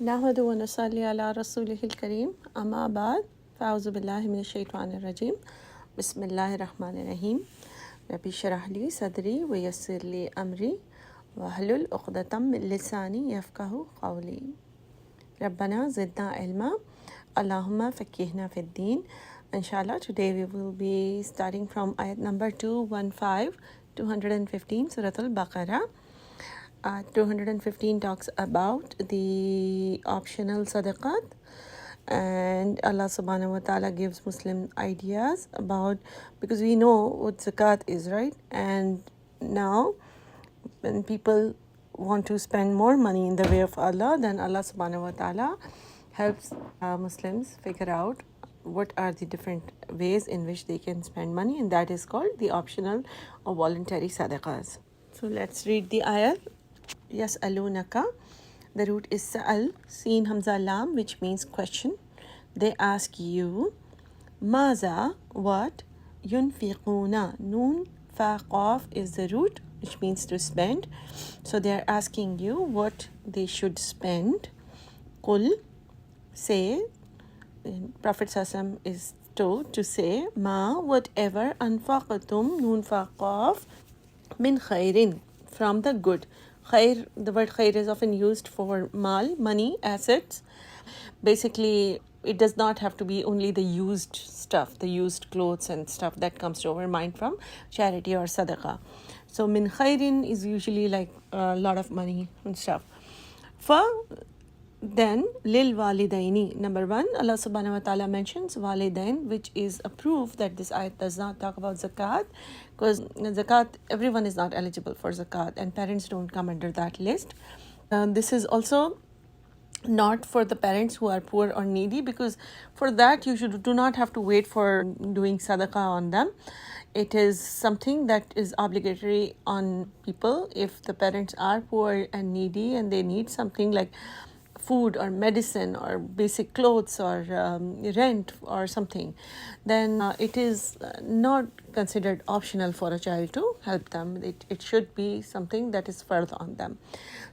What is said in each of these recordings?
नहमदु व नसल्ली अला रसूलिहिल करीम अम्मा बाद फ़अऊज़ु बिल्लाहि मिनश शैतानिर रजीम बिस्मिल्लाहिर रहमानिर रहीम रब्बि इश्रह ली सदरी व यस्सिर ली अमरी वहलुल उक़दतम मिन लिसानी यफ़क़हू क़ौली रब्बना ज़िदना इल्मा अल्लाहुम्मा फ़क़्क़िहना फ़िद्दीन. Inshallah, today we will be starting from ayat number 215 Surah al-Baqarah. 215 talks about the optional sadaqat, and Allah subhanahu wa ta'ala gives Muslim ideas about, because we know what zakat is, right? And now when people want to spend more money in the way of Allah, then Allah subhanahu wa ta'ala helps Muslims figure out what are the different ways in which they can spend money, and that is called the optional or voluntary sadaqahs. So let's read the ayah. Yas'alunaka. The root is sa'al, sin hamza lam, which means question. They ask you. Maza, what? Yunfiquna. Noon fa qaf is the root, which means to spend. So they are asking you what they should spend. Qul, say. Prophet Sassam is told to say ma, whatever anfaqatum, noon fa qaf, min khairin, from the good. Khair, the word khair is often used for mal, money, assets. Basically, it does not have to be only the used stuff, the used clothes and stuff that comes to our mind from charity or sadaqah. So min khairin is usually like a lot of money and stuff. Then lil walidaini, number one, Allah subhanahu wa ta'ala mentions walidain, which is a proof that this ayat does not talk about zakat, because zakat, everyone is not eligible for zakat, and parents don't come under that list. This is also not for the parents who are poor or needy, because for that you do not have to wait for doing sadaqah on them. It is something that is obligatory on people. If the parents are poor and needy and they need something like food or medicine or basic clothes or rent or something, then it is not considered optional for a child to help them. It should be something that is further on them.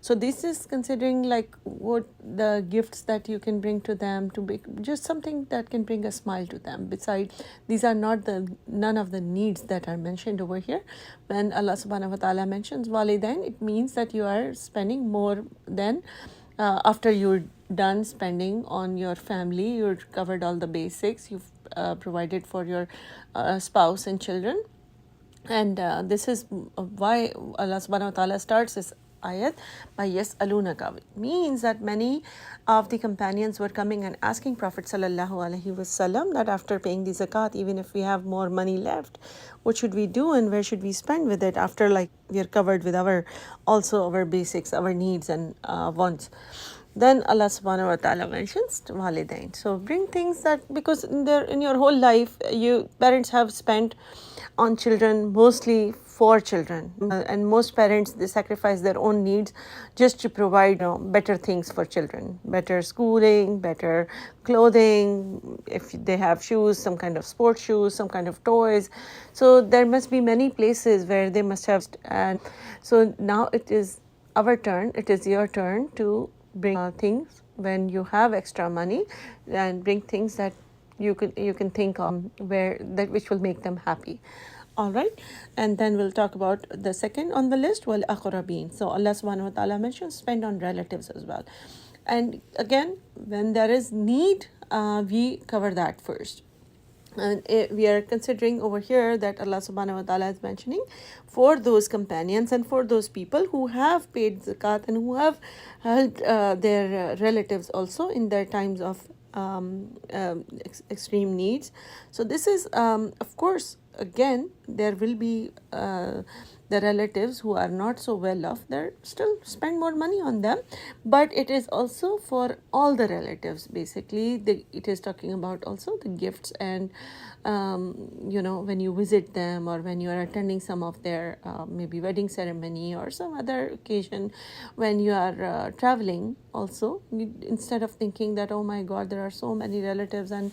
So this is considering like what the gifts that you can bring to them, to be just something that can bring a smile to them. Besides, these are not none of the needs that are mentioned over here. When Allah subhanahu wa ta'ala mentions walidain, it means that you are spending more than after you're done spending on your family, you've covered all the basics, you've provided for your spouse and children. And this is why Allah subhanahu wa ta'ala starts this ayat by yas'alunaka. It means that many of the companions were coming and asking Prophet sallallahu alaihi wasallam that after paying the zakat, even if we have more money left, what should we do and where should we spend with it after like we are covered with our basics, our needs and wants. Then Allah subhanahu wa ta'ala mentions walidain. So bring things that, because in your whole life, parents have spent on children, mostly for children. And most parents, they sacrifice their own needs just to provide better things for children. Better schooling, better clothing, if they have shoes, some kind of sports shoes, some kind of toys. So there must be many places where they must have. And so now it is our turn, it is your turn to bring things when you have extra money, and bring things that you can think of which will make them happy. All right, and then we'll talk about the second on the list, wal aqrabin. So Allah subhanahu wa ta'ala mentions spend on relatives as well. And again, when there is need, we cover that first. And we are considering over here that Allah subhanahu wa ta'ala is mentioning for those companions and for those people who have paid zakat and who have helped their relatives also in their times of extreme needs. So this is of course, again, there will be the relatives who are not so well off, they still spend more money on them, but it is also for all the relatives. Basically, it is talking about also the gifts, and when you visit them or when you are attending some of their maybe wedding ceremony or some other occasion, when you are traveling also, instead of thinking that, oh my God, there are so many relatives and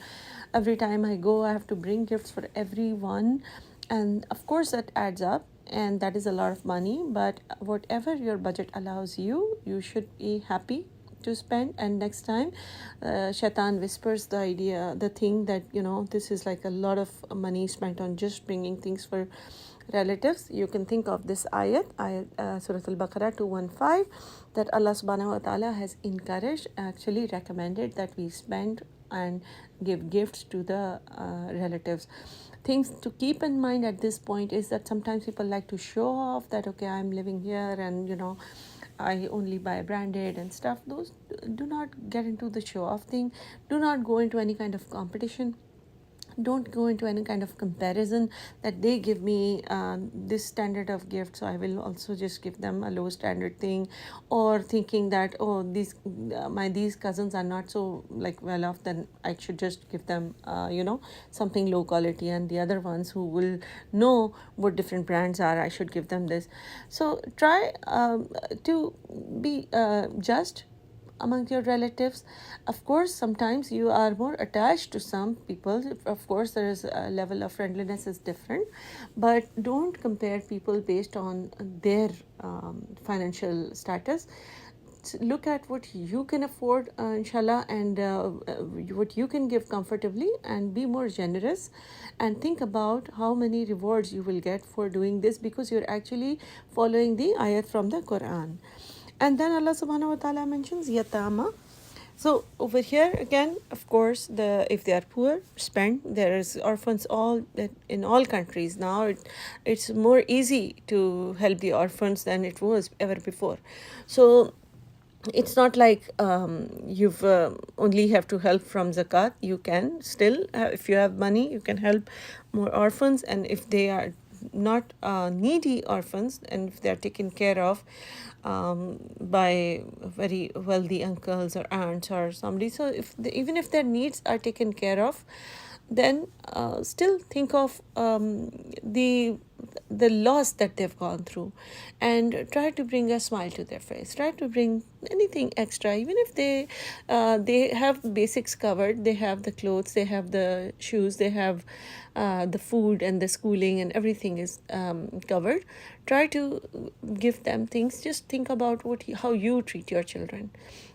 every time I go I have to bring gifts for everyone, and of course that adds up. And that is a lot of money, but whatever your budget allows you, you should be happy to spend, and next time shaitan whispers the thing that, this is like a lot of money spent on just bringing things for relatives. You can think of this ayat Surah Al-Baqarah 215, that Allah subhanahu wa ta'ala has encouraged, actually recommended, that we spend and give gifts to the relatives. Things to keep in mind at this point is that sometimes people like to show off that, okay, I'm living here and I only buy branded and stuff. Those, do not get into the show off thing. Do not go into any kind of competition. Don't go into any kind of comparison that they give me this standard of gift, so I will also just give them a low standard thing, or thinking that, oh, these cousins are not so like well off, then I should just give them something low quality, and the other ones who will know what different brands are, I should give them this. So try to be just among your relatives. Of course, sometimes you are more attached to some people. Of course, there is a level of friendliness is different, but don't compare people based on their financial status. Look at what you can afford, inshallah, and what you can give comfortably, and be more generous, and think about how many rewards you will get for doing this, because you're actually following the ayat from the Quran. And then Allah subhanahu wa ta'ala mentions yatama. So over here again, of course, if they are poor, spend. There is orphans in all countries now. It's more easy to help the orphans than it was ever before. So it's not like you've only have to help from zakat. You can still, if you have money, you can help more orphans, and if they are not needy orphans, and if they are taken care of by very wealthy uncles or aunts or somebody, so even if their needs are taken care of, then still think of the loss that they've gone through, and try to bring a smile to their face. Try to bring anything extra, even if they have basics covered. They have the clothes, they have the shoes, they have the food and the schooling, and everything is covered. Try to give them things. Just think about how you treat your children.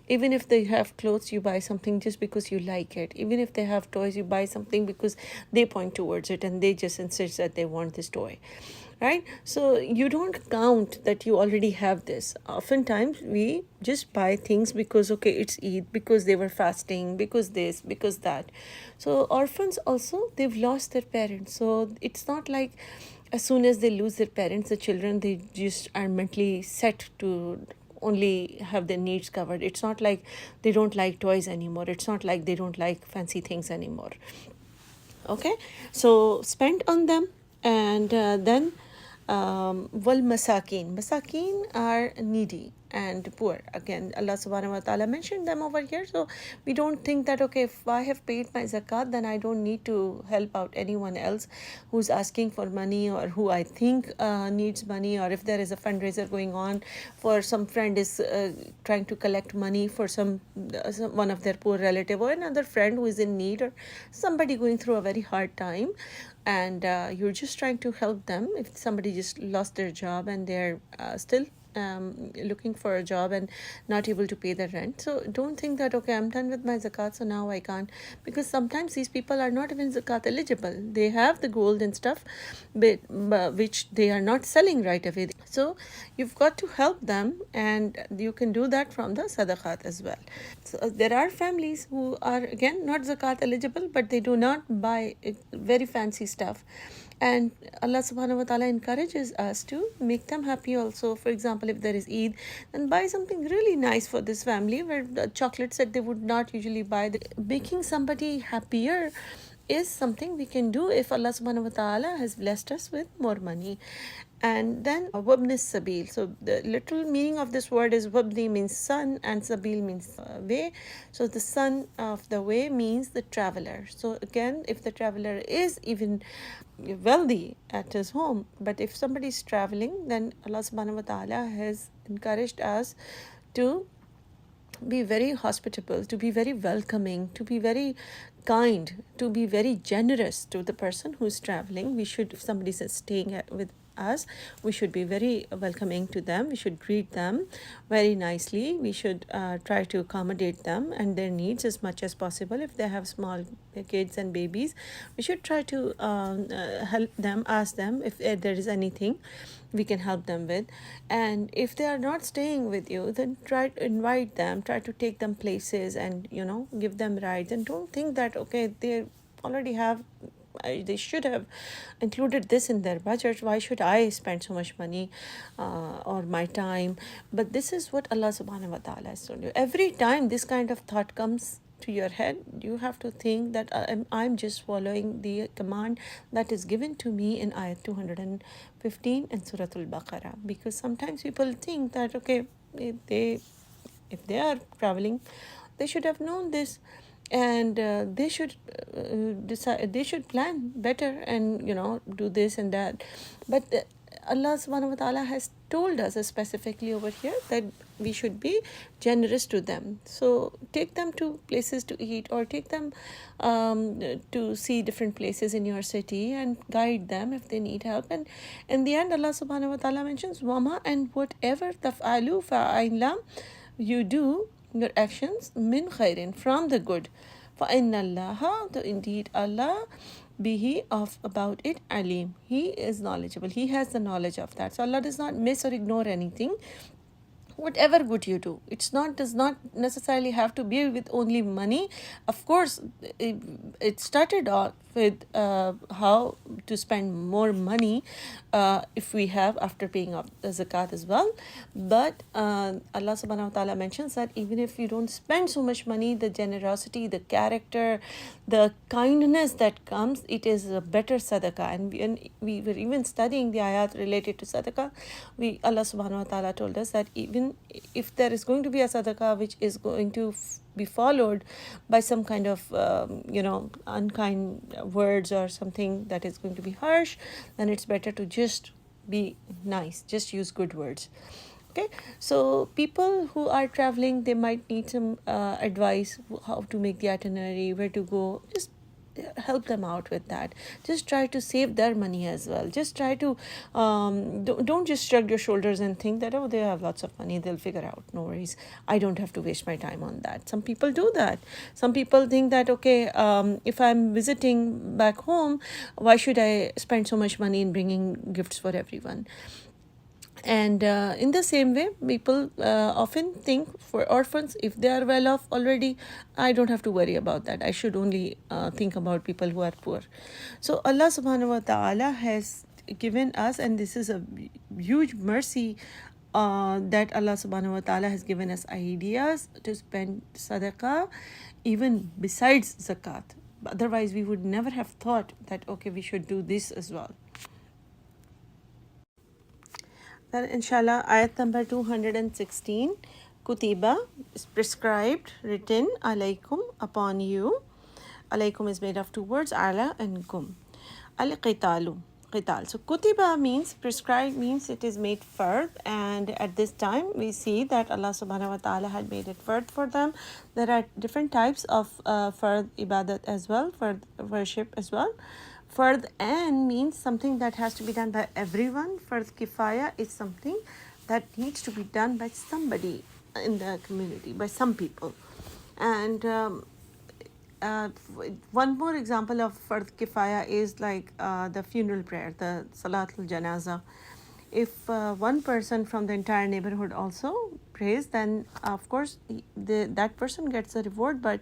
Even if they have clothes, you buy something just because you like it. Even if they have toys, you buy something because they point towards it and they just insist that they want this toy, right? So you don't count that you already have this. Oftentimes we just buy things because, okay, it's Eid, because they were fasting, because this, because that. So orphans also, they've lost their parents. So it's not like as soon as they lose their parents, the children, they just are mentally set to only have their needs covered. It's not like they don't like toys anymore. It's not like they don't like fancy things anymore. Okay, so spend on them. And then wal masakin are needy and poor. Again, Allah subhanahu wa ta'ala mentioned them over here. So we don't think that, okay, if I have paid my zakat, then I don't need to help out anyone else who's asking for money, or who I think needs money, or if there is a fundraiser going on for some friend is trying to collect money for some one of their poor relative, or another friend who is in need, or somebody going through a very hard time, and you're just trying to help them. If somebody just lost their job and they're still looking for a job and not able to pay the rent, so don't think that, okay, I'm done with my zakat, so now I can't, because sometimes these people are not even zakat eligible. They have the gold and stuff, but which they are not selling right away. So you've got to help them, and you can do that from the sadaqat as well. So there are families who are again not zakat eligible, but they do not buy very fancy stuff, and Allah subhanahu wa ta'ala encourages us to make them happy also. For example, if there is Eid, then buy something really nice for this family, where the chocolates that they would not usually buy. Making somebody happier is something we can do if Allah subhanahu wa ta'ala has blessed us with more money. And then wabni sabil. So the literal meaning of this word is wabni means son, and sabil means way. So the son of the way means the traveler. So again, if the traveler is even wealthy at his home, but if somebody is traveling, then Allah subhanahu wa ta'ala has encouraged us to be very hospitable, to be very welcoming, to be very kind, to be very generous to the person who's traveling. We should, if somebody is staying with us, we should be very welcoming to them. We should greet them very nicely. We should try to accommodate them and their needs as much as possible. If they have small kids and babies, we should try to help them, ask them if there is anything we can help them with. And if they are not staying with you, then try to invite them, try to take them places, and give them rides. And don't think that okay, they already have, they should have included this in their budget, why should I spend so much money or my time? But this is what Allah subhanahu wa ta'ala has told you. Every time this kind of thought comes to your head, you have to think that I'm just following the command that is given to me in ayat 215 in Surah alBaqarah. Because sometimes people think that okay, if they are traveling, they should have known this, and they should decide, they should plan better, and do this and that. But Allah subhanahu wa ta'ala has told us specifically over here that we should be generous to them. So take them to places to eat, or take them to see different places in your city, and guide them if they need help. And in the end, Allah subhanahu wa ta'ala mentions wama, and whatever taf'alu fa'aylam, you do your actions min khairin, from the good, فَإِنَّ اللَّهَ, indeed Allah, bihi, of about it, alim, he is knowledgeable, he has the knowledge of that. So Allah does not miss or ignore anything. Whatever good you do, does not necessarily have to be with only money. Of course, it started off with how to spend more money if we have, after paying off the zakat as well. But Allah subhanahu wa ta'ala mentions that even if you don't spend so much money, the generosity, the character, the kindness that comes, it is a better sadaqah. And we were even studying the ayat related to sadaqah. Allah subhanahu wa ta'ala told us that even if there is going to be a sadaqah which is going to be followed by some kind of unkind words or something that is going to be harsh, then it's better to just be nice, just use good words. Okay, so people who are traveling, they might need some advice how to make the itinerary, where to go. Just help them out with that. Just try to save their money as well. Just try to don't just shrug your shoulders and think that, oh, they have lots of money, they'll figure out, no worries, I don't have to waste my time on that. Some people do that. Some people think that okay, if I'm visiting back home, why should I spend so much money in bringing gifts for everyone? And in the same way, people often think for orphans, if they are well off already, I don't have to worry about that. I should only think about people who are poor. So Allah subhanahu wa ta'ala has given us, and this is a huge mercy that Allah subhanahu wa ta'ala has given us ideas to spend sadaqah even besides zakat. Otherwise, we would never have thought that okay, we should do this as well. Then inshallah, ayat number 216, kutiba is prescribed, written, alaykum, upon you. Alaykum is made of two words, ala and kum. Al-qitalu, qital. So kutiba means prescribed, means it is made fard, and at this time we see that Allah subhanahu wa ta'ala had made it fard for them. There are different types of fard ibadat as well, fard worship as well. Fard and means something that has to be done by everyone. Fard kifaya is something that needs to be done by somebody in the community, by some people. And one more example of fard kifaya is like the funeral prayer, the salatul janaza. If one person from the entire neighborhood also prays, then of course that person gets a reward, but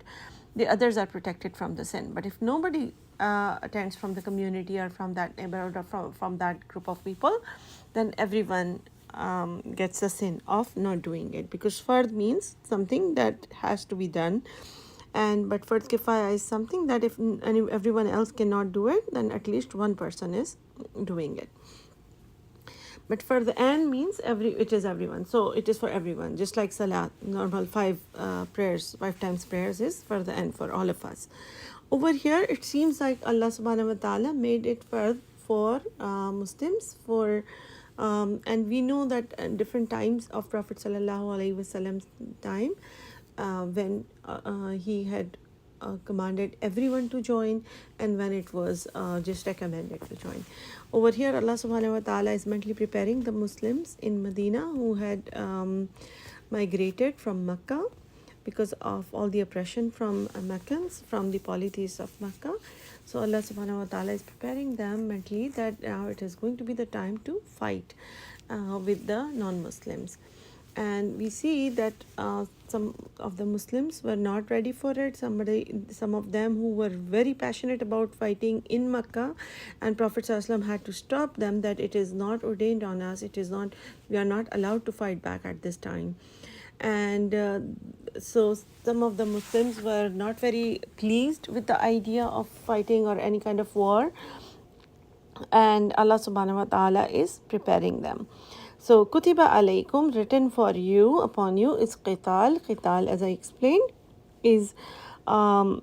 the others are protected from the sin. But if nobody attends from the community or from that neighborhood or from that group of people, then everyone gets the sin of not doing it, because fard means something that has to be done, but fard kifaya is something that if everyone else cannot do it, then at least one person is doing it. But for the an means it is everyone, so it is for everyone, just like salat, normal 5 times prayers is for the an, for all of us. Over here it seems like Allah subhanahu wa ta'ala made it for Muslims, and we know that at different times of Prophet sallallahu alaihi wasallam's time, when he had commanded everyone to join, and when it was just recommended to join. Over here, Allah subhanahu wa ta'ala is mentally preparing the Muslims in Medina who had migrated from Mecca because of all the oppression from Meccans, from the polytheists of Mecca. So Allah subhanahu wa ta'ala is preparing them mentally that now it is going to be the time to fight with the non-Muslims. And we see that some of the Muslims were not ready for it. Some of them who were very passionate about fighting in Mecca, and Prophet ﷺ had to stop them that it is not ordained on us. We are not allowed to fight back at this time. And so some of the Muslims were not very pleased with the idea of fighting or any kind of war, and Allah subhanahu wa ta'ala is preparing them. So kutiba alaykum, written for you, upon you, is qital. Qital, as I explained, is the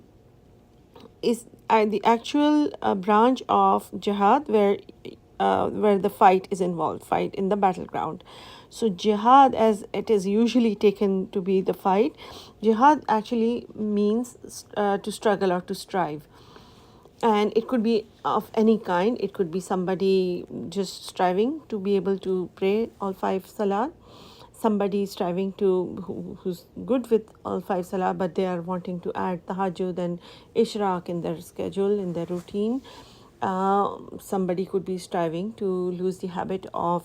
actual branch of jihad where the fight is involved, fight in the battleground. So jihad, as it is usually taken to be the fight, jihad actually means to struggle or to strive. And it could be of any kind. It could be somebody just striving to be able to pray all 5 salat, somebody striving who's good with all 5 salah, but they are wanting to add tahajjud and ishraq in their schedule, in their routine. Somebody could be striving to lose the habit of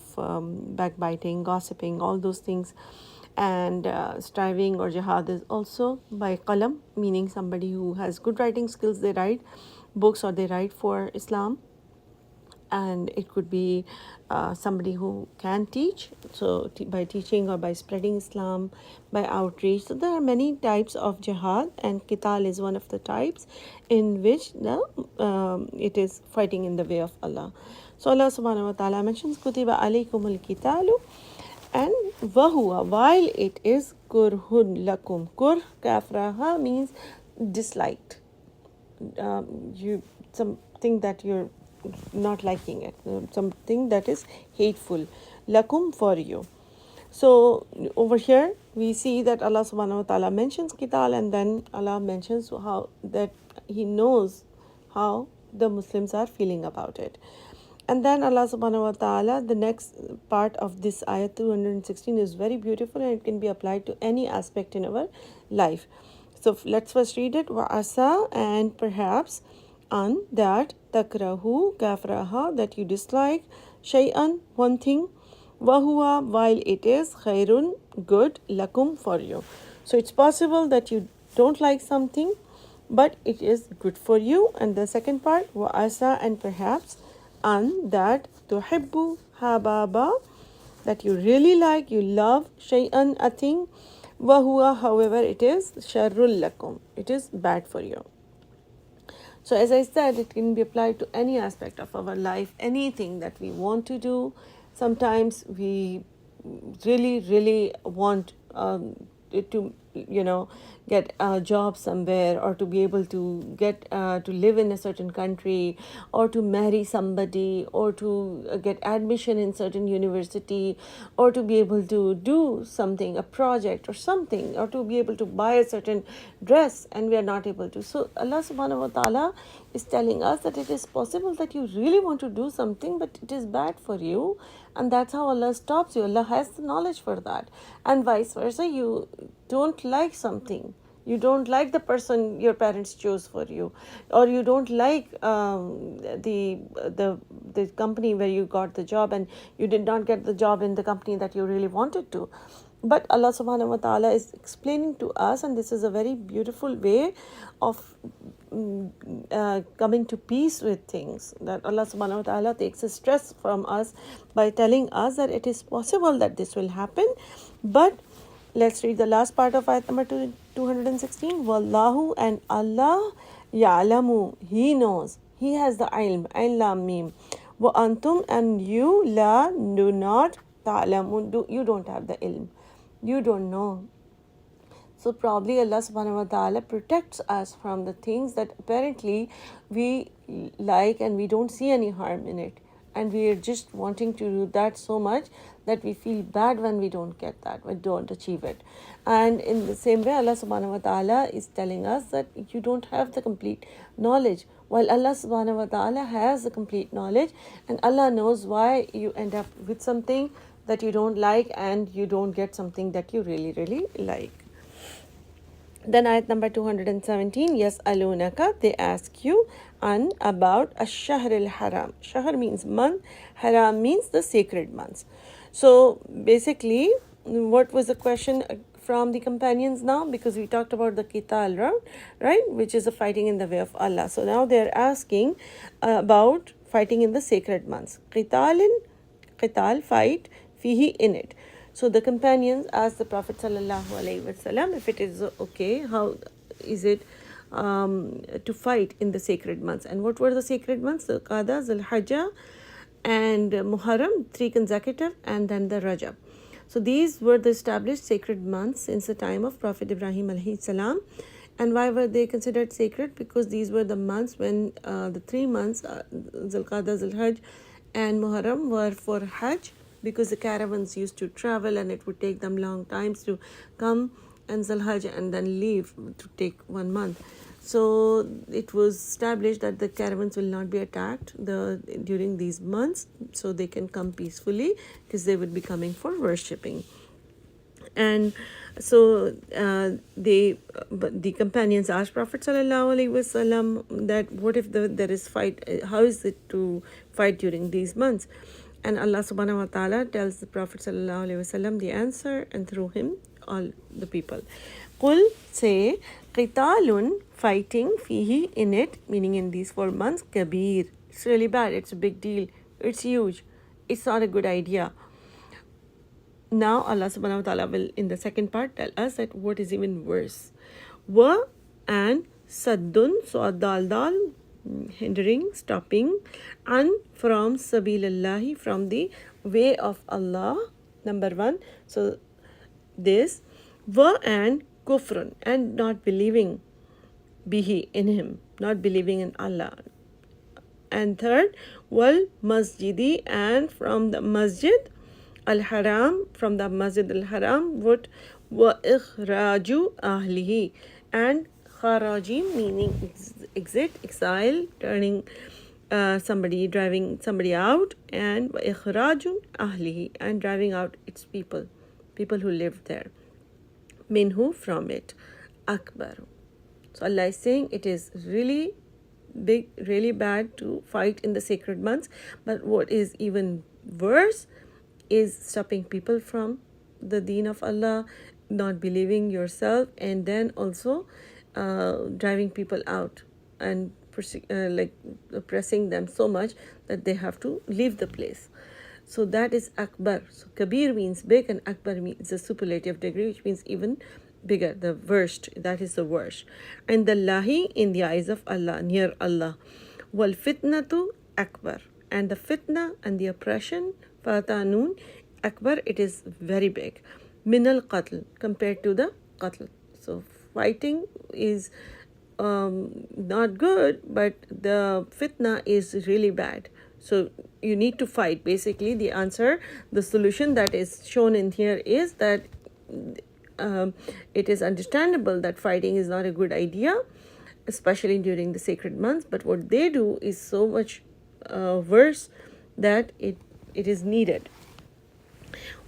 backbiting, gossiping, all those things. And striving or jihad is also by qalam, meaning somebody who has good writing skills. They write books or they write for Islam. And it could be somebody who can teach, so by teaching or by spreading Islam, by outreach. So there are many types of jihad, and qital is one of the types in which it is fighting in the way of Allah. So Allah subhanahu wa ta'ala mentions kutiba alaykumul qitalu, and wahuwa, while it is kurhun lakum. Kurh, kafraha, means disliked. Something that you're not liking it, something that is hateful, lakum, for you. So over here we see that Allah subhanahu wa ta'ala mentions qital, and then Allah mentions how that He knows how the Muslims are feeling about it. And then Allah subhanahu wa ta'ala, the next part of this ayat 216 is very beautiful, and it can be applied to any aspect in our life. So let's first read it. Wa asa, and perhaps, an, that, takrahu, kafraha, that you dislike, shay'an, one thing, wahuwa, while it is, khairun, good, lakum, for you. So it's possible that you don't like something, but it is good for you. And the second part, wa asa, and perhaps, an, that, tuhibbu, hababa, that you really like, you love, shay'an, a thing, wahuwa, however it is, sharrul lakum, it is bad for you. So as I said, it can be applied to any aspect of our life, anything that we want to do. Sometimes we really want to get a job somewhere, or to be able to get to live in a certain country, or to marry somebody, or to get admission in certain university, or to be able to do something, a project or something, or to be able to buy a certain dress, and we are not able to. So Allah subhanahu wa ta'ala is telling us that it is possible that you really want to do something, but it is bad for you, and that's how Allah stops you. Allah has the knowledge for that. And vice versa, you don't like something, you don't like the person your parents chose for you, or you don't like the company where you got the job, and you did not get the job in the company that you really wanted to. But Allah subhanahu wa ta'ala is explaining to us, and this is a very beautiful way of coming to peace with things, that Allah subhanahu wa ta'ala takes a stress from us by telling us that it is possible that this will happen. But let's read the last part of ayat number 216. Wallahu, and Allah, ya'lamu, He knows, He has the ilm, lam mim, wa antum, and you, la, do not, ta'lamun, you don't have the ilm, you don't know. So probably Allah subhanahu wa ta'ala protects us from the things that apparently we like and we don't see any harm in it. and we are just wanting to do that so much that we feel bad when we don't get that, we don't achieve it. And in the same way, Allah subhanahu wa ta'ala is telling us that you don't have the complete knowledge, while Allah subhanahu wa ta'ala has the complete knowledge, and Allah knows why you end up with something that you don't like and you don't get something that you really, really like. Then ayat number 217, yes, alunaka, they ask you about ash-shahr al-haram. Shahr means month, haram means the sacred months. So basically, what was the question from the companions now? Because we talked about the qital, right, which is the fighting in the way of Allah. So now they're asking about fighting in the sacred months. Qital, fight, fihi, in it. So the companions asked the Prophet ﷺ if it is okay, how is it to fight in the sacred months. And what were the sacred months? The Qada, Zul-Hajjah and Muharram, 3 consecutive, and then the Rajab. So these were the established sacred months since the time of Prophet Ibrahim alayhi salam. And why were they considered sacred? Because these were the months when the 3 months, Zul-Qada, Zul-Hajj and Muharram, were for Hajj, because the caravans used to travel and it would take them long times to come and Zul-Hajj and then leave to take 1 month. So it was established that the caravans will not be attacked during these months, so they can come peacefully, because they would be coming for worshipping. And so the companions asked Prophet ﷺ that what if there is fight, how is it to fight during these months? And Allah subhanahu wa ta'ala tells the Prophet ﷺ the answer, and through him all the people. Qul, say, qitalun, fighting, fihi, in it, meaning in these 4 months, kabir, it's really bad, it's a big deal, it's huge, it's not a good idea. Now Allah subhanahu wa ta'ala will in the second part tell us that what is even worse. Wa, and saddun, so dal, hindering, stopping, and from sabilillahi, from the way of Allah, number 1. So this, wa, and kufrun, and not believing bihi, in him, not believing in Allah. And third, wal masjidi, and from the masjid al-haram, from the masjid al-haram, what, wa ikhraju ahlihi, and kharaji, meaning exit, exile, turning driving somebody out, and ikhraju ahlihi, and driving out its people who lived there, minhu, from it, akbar. So Allah is saying it is really big, really bad to fight in the sacred months, but what is even worse is stopping people from the deen of Allah, not believing yourself, and then also driving people out and pressing them so much that they have to leave the place. So that is akbar. So kabir means big, and akbar means the superlative degree, which means even bigger, the worst. That is the worst. And the lahi, in the eyes of Allah, near Allah. Wal fitnatu akbar, and the fitna and the oppression, fatanun akbar, it is very big. Minal qatl, compared to the qatl. So fighting is not good, but the fitna is really bad. So you need to fight. Basically, the answer, the solution that is shown in here is that it is understandable that fighting is not a good idea, especially during the sacred months, but what they do is so much worse that it is needed.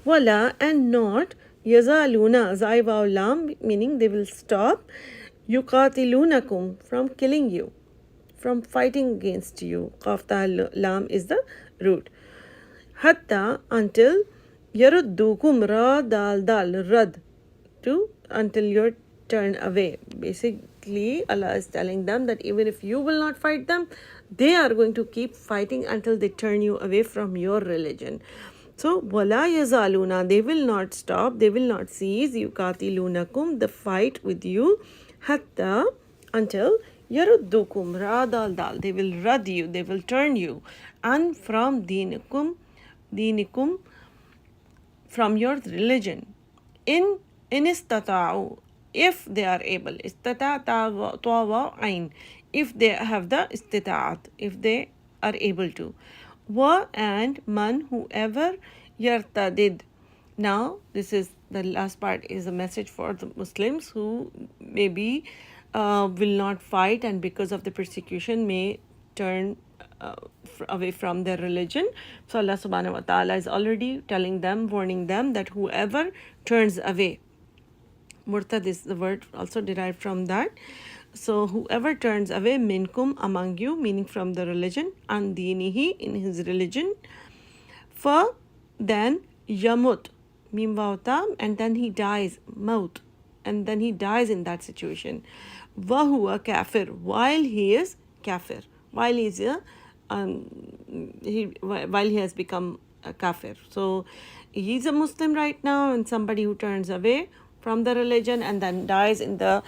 Wala, and not yazaluna, zai waw lam, meaning they will stop, yuqatilunakum, from killing you, from fighting against you. Qafta lam is the root. Hatta, until, yaruddukum, ra dal rad, to, until you're turned away. Basically, Allah is telling them that even if you will not fight them, they are going to keep fighting until they turn you away from your religion. So, wala yazaluna, they will not stop, they will not cease, yuqatilunakum, the fight with you, hatta, until, yaruddukum, ra dal, they will rad you, they will turn you, and from dinikum, from your religion, in istata'u, if they are able, istata'a, if they have the istita'at, if they are able to, wa and man whoever yartadid. Now this is the last part, is a message for the Muslims who maybe will not fight, and because of the persecution may turn away from their religion. So Allah subhanahu wa ta'ala is already telling them, warning them, that whoever turns away, murtad is the word also derived from that. So whoever turns away, minkum, among you, meaning from the religion, an dinihi, in his religion, for then yamut, mim vav tam, and then he dies, maut, and then he dies in that situation. Wahuwa kafir, while he is kafir, while he is while he has become a kafir. So he's a Muslim right now, and somebody who turns away from the religion and then dies in the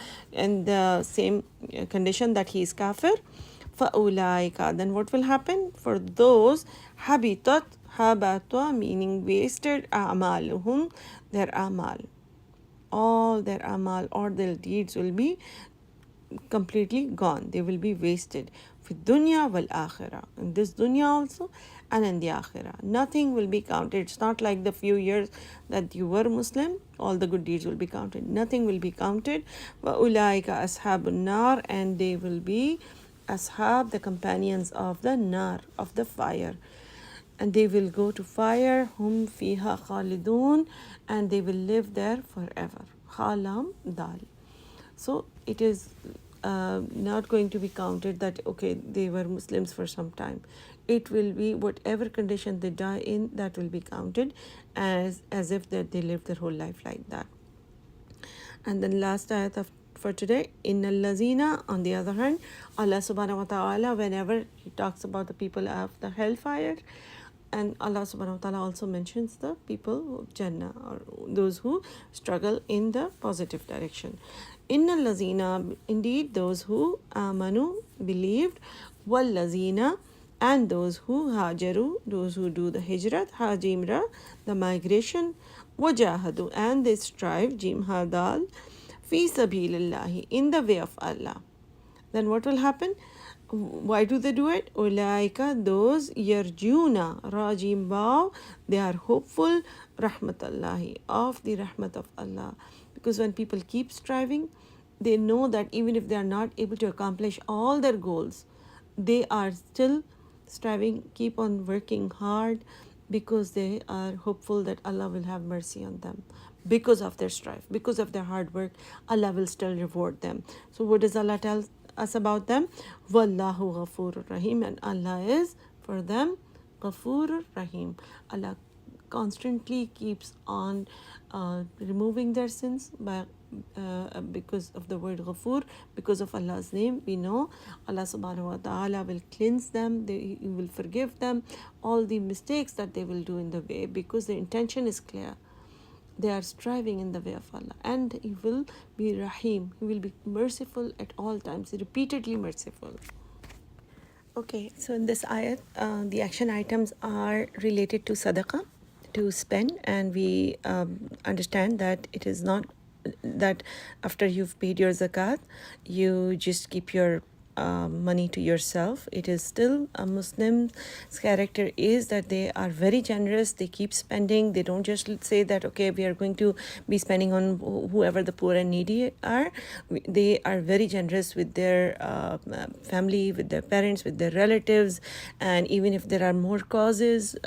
same condition that he is kafir. فَأُولَٰئِكَ, then what will happen? For those, habitat, habatwa, meaning wasted, a'maluhum, their amal. All their amal or their deeds will be completely gone. They will be wasted. في الدنيا والآخرة, in this dunya also and in the akhirah. Nothing will be counted. It's not like the few years that you were Muslim, all the good deeds will be counted. Nothing will be counted. وَأُولَٰئِكَ أَصْحَابُ النَّارِ, and they will be ashab, the companions of the nar, of the fire. And they will go to fire, hum fiha khalidun, and they will live there forever. Khalam dal. So it is not going to be counted that, okay, they were Muslims for some time. It will be whatever condition they die in, that will be counted as if that they lived their whole life like that. And then last ayat for today, innal lazina, on the other hand, Allah subhanahu wa ta'ala, whenever he talks about the people of the hellfire, and Allah subhanahu wa ta'ala also mentions the people of Jannah, or those who struggle in the positive direction. Innal lazina, indeed those who amanu, believed, wal lazina, and those who hajaru, those who do the hijrat, hajimra, the migration, wajahadu, and they strive, jim hadal, fi sabilillahi, in the way of Allah. Then what will happen? Why do they do it? Ulaika, those, yarjuna, rajim baw, they are hopeful, rahmatallahi, of the rahmat of Allah. Because when people keep striving, they know that even if they are not able to accomplish all their goals, they are still striving, keep on working hard, because they are hopeful that Allah will have mercy on them. Because of their strife, because of their hard work, Allah will still reward them. So what does Allah tell us about them? Wallahu ghafurur rahim, and Allah is for them ghafurur rahim. Allah constantly keeps on removing their sins by because of the word ghafur, because of Allah's name. We know Allah subhanahu wa ta'ala will cleanse them, He will forgive them all the mistakes that they will do in the way, because the intention is clear. They are striving in the way of Allah, and He will be Rahim. He will be merciful at all times, repeatedly merciful. Okay, so in this ayat, the action items are related to Sadaqah, to spend, and we understand that it is not that after you've paid your zakat, you just keep your money to yourself. It is still a Muslim's character is that they are very generous. They keep spending. They don't just say that, okay, we are going to be spending on whoever the poor and needy are. They are very generous with their family, with their parents, with their relatives, and even if there are more causes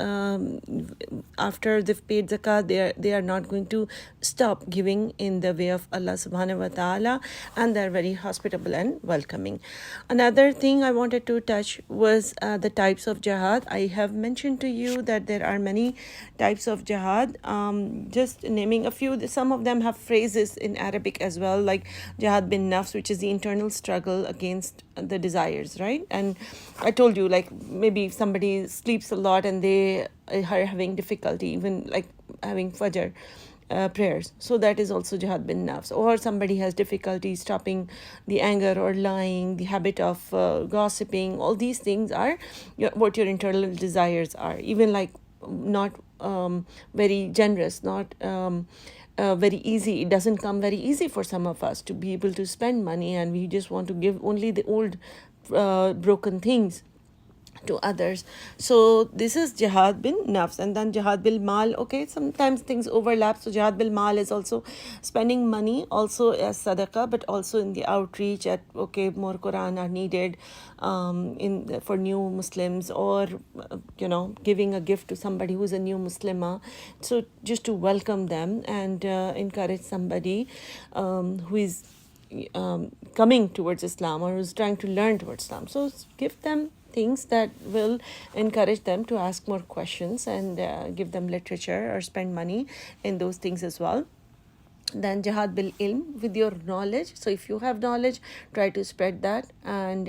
after they've paid zakat, they are not going to stop giving in the way of Allah subhanahu wa ta'ala, and they are very hospitable and welcoming. Another thing I wanted to touch was the types of jihad. I have mentioned to you that there are many types of jihad. Just naming a few, some of them have phrases in Arabic as well, like jihad bin nafs, which is the internal struggle against the desires, right? And I told you, like, maybe if somebody sleeps a lot and they are having difficulty, even like having fajr prayers, so that is also jihad bin nafs. Or somebody has difficulty stopping the anger or lying, the habit of gossiping. All these things are what your internal desires are. Even like not very generous, not very easy. It doesn't come very easy for some of us to be able to spend money, and we just want to give only the old broken things. to others. So this is jihad bin nafs, and then jihad bil mal. Okay, sometimes things overlap. So jihad bil mal is also spending money, also as sadaqah, but also in the outreach at, okay, more Quran are needed for new Muslims, or giving a gift to somebody who's a new Muslimah, so just to welcome them and encourage somebody who is coming towards Islam, or who's trying to learn towards Islam. So give them things that will encourage them to ask more questions, and give them literature or spend money in those things as well. Then jihad bil ilm, with your knowledge. So if you have knowledge, try to spread that, and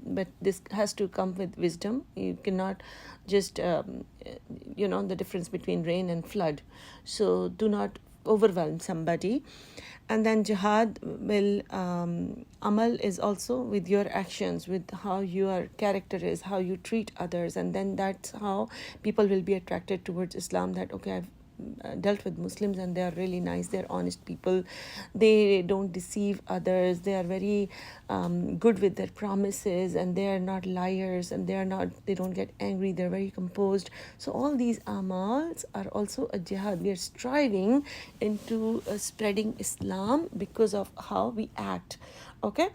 but this has to come with wisdom. You cannot just the difference between rain and flood. So do not overwhelm somebody. And then jihad will amal is also with your actions, with how your character is, how you treat others, and then that's how people will be attracted towards Islam. That, okay, I've dealt with Muslims and they are really nice, they're honest people, they don't deceive others, they are very good with their promises, and they are not liars, and they don't get angry, they're very composed. So all these amals are also a jihad. We are striving into spreading Islam because of how we act. Okay,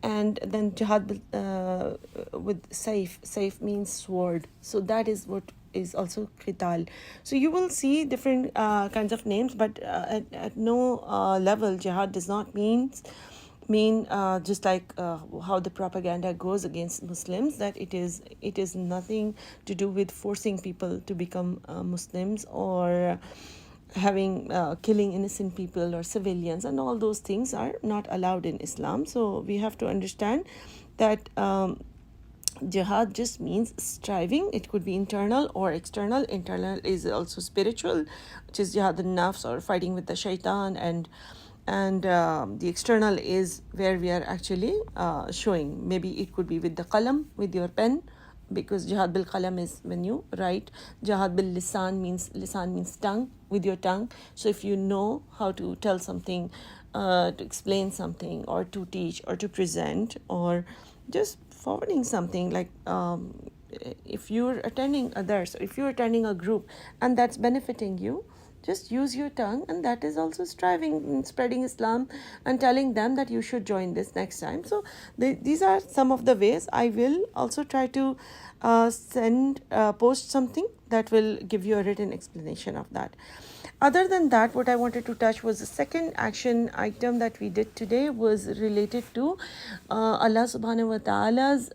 and then jihad with saif means sword, so that is what is also qital. So you will see different kinds of names, but at no level jihad does not mean just like how the propaganda goes against Muslims, that it is nothing to do with forcing people to become Muslims, or having killing innocent people or civilians, and all those things are not allowed in Islam. So we have to understand that jihad just means striving. It could be internal or external. Internal is also spiritual, which is jihad al-nafs, or fighting with the shaitan, and the external is where we are actually showing. Maybe it could be with the qalam, with your pen, because jihad bil qalam is when you write. Jihad bil lisan means tongue, with your tongue. So if you know how to tell something, to explain something, or to teach, or to present, or just forwarding something, like if you're attending others, if you're attending a group and that's benefiting you, just use your tongue, and that is also striving in spreading Islam and telling them that you should join this next time. So these are some of the ways. I will also try to post something that will give you a written explanation of that. Other than that, what I wanted to touch was the second action item that we did today was related to Allah subhanahu wa ta'ala's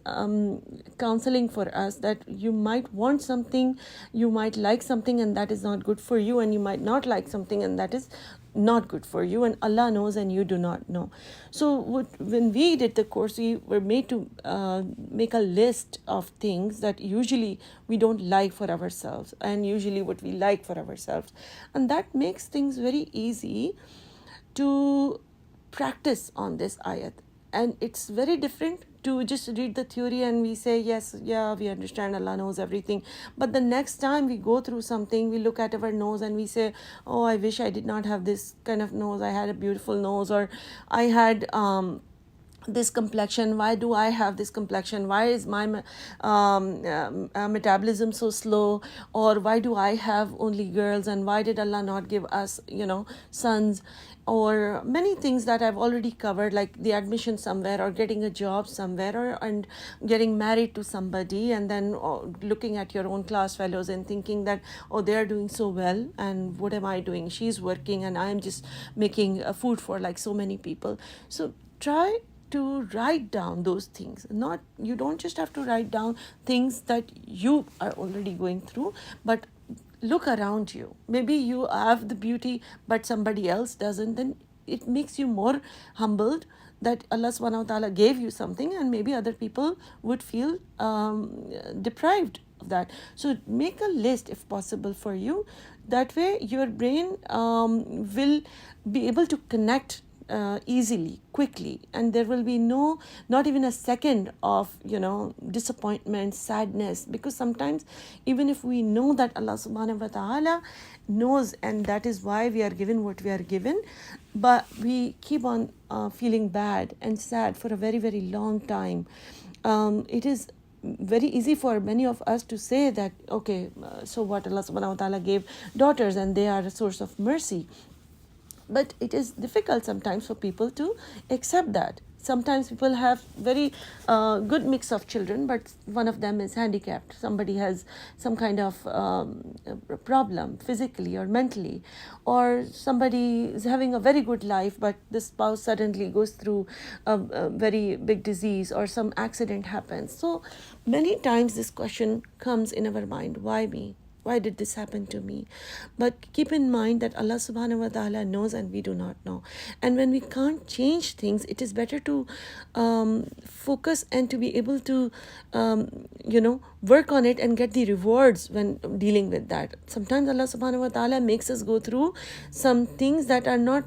counseling for us, that you might want something, you might like something, and that is not good for you, and you might not like something, and that is not good for you, and Allah knows and you do not know. So when we did the course, we were made to make a list of things that usually we don't like for ourselves, and usually what we like for ourselves, and that makes things very easy to practice on this ayat. And it's very different to just read the theory and we say, yes, yeah, we understand, Allah knows everything. But the next time we go through something, we look at our nose and we say, oh, I wish I did not have this kind of nose. I had a beautiful nose, or I had this complexion. Why do I have this complexion? Why is my metabolism so slow? Or why do I have only girls? And why did Allah not give us, sons? Or many things that I've already covered, like the admission somewhere, or getting a job somewhere, and getting married to somebody, and then looking at your own class fellows and thinking that, oh, they're doing so well, and what am I doing? She's working and I'm just making food for like so many people. So try to write down those things. You don't just have to write down things that you are already going through, but look around you. Maybe you have the beauty but somebody else doesn't. Then it makes you more humbled that Allah subhanahu wa ta'ala gave you something, and maybe other people would feel deprived of that. So make a list if possible for you. That way your brain will be able to connect easily, quickly, and there will be not even a second of disappointment, sadness, because sometimes even if we know that Allah subhanahu wa ta'ala knows, and that is why we are given what we are given, but we keep on feeling bad and sad for a very, very long time. It is very easy for many of us to say that, okay, so what, Allah subhanahu wa ta'ala gave daughters and they are a source of mercy. But it is difficult sometimes for people to accept that. Sometimes people have very good mix of children, but one of them is handicapped. Somebody has some kind of problem physically or mentally, or somebody is having a very good life, but the spouse suddenly goes through a very big disease or some accident happens. So many times this question comes in our mind: why me? Why did this happen to me? But keep in mind that Allah subhanahu wa ta'ala knows and we do not know. And when we can't change things, it is better to focus and to be able to, work on it and get the rewards when dealing with that. Sometimes Allah subhanahu wa ta'ala makes us go through some things that are not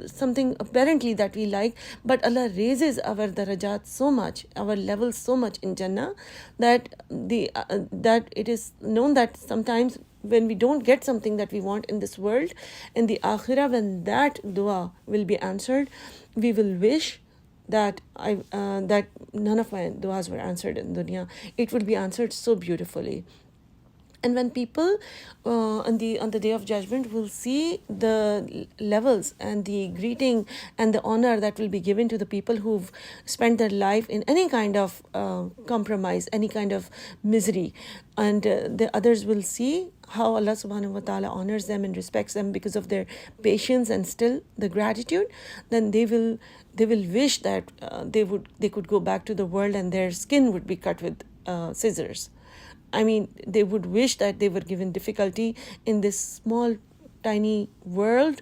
something apparently that we like, but Allah raises our darajat so much, our levels so much in Jannah, that that it is known that sometimes when we don't get something that we want in this world, in the akhirah, when that dua will be answered, we will wish that that none of my duas were answered in dunya. It will be answered so beautifully. And when people on the day of judgment will see the levels and the greeting and the honor that will be given to the people who've spent their life in any kind of compromise, any kind of misery, and the others will see how Allah subhanahu wa ta'ala honors them and respects them because of their patience and still the gratitude, then they will wish that they could go back to the world and their skin would be cut with scissors. I mean, they would wish that they were given difficulty in this small, tiny world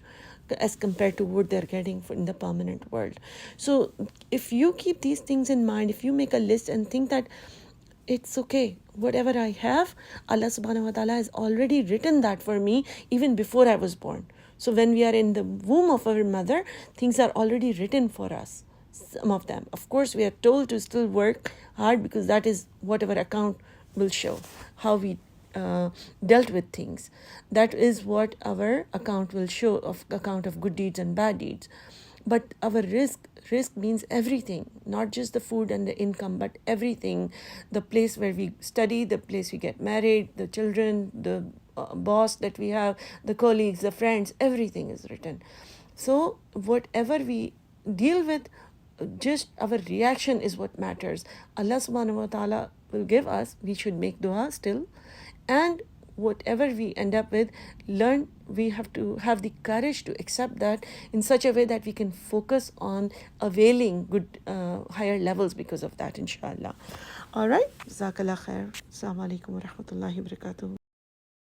as compared to what they're getting in the permanent world. So if you keep these things in mind, if you make a list and think that it's okay, whatever I have, Allah subhanahu wa ta'ala has already written that for me even before I was born. So when we are in the womb of our mother, things are already written for us. Some of them. Of course, we are told to still work hard because that is what our account will show, how we dealt with things. That is what our account will show, of account of good deeds and bad deeds. But our risk means everything, not just the food and the income, but everything. The place where we study, the place we get married, the children, the boss that we have, the colleagues, the friends, everything is written. So whatever we deal with, just our reaction is what matters. Allah subhanahu wa ta'ala will give us, we should make dua still, and whatever we end up with, we have to have the courage to accept that in such a way that we can focus on availing good higher levels because of that, inshallah. All right, jazakallah khair. Assalamu alaikum wa rahmatullahi wa barakatuh.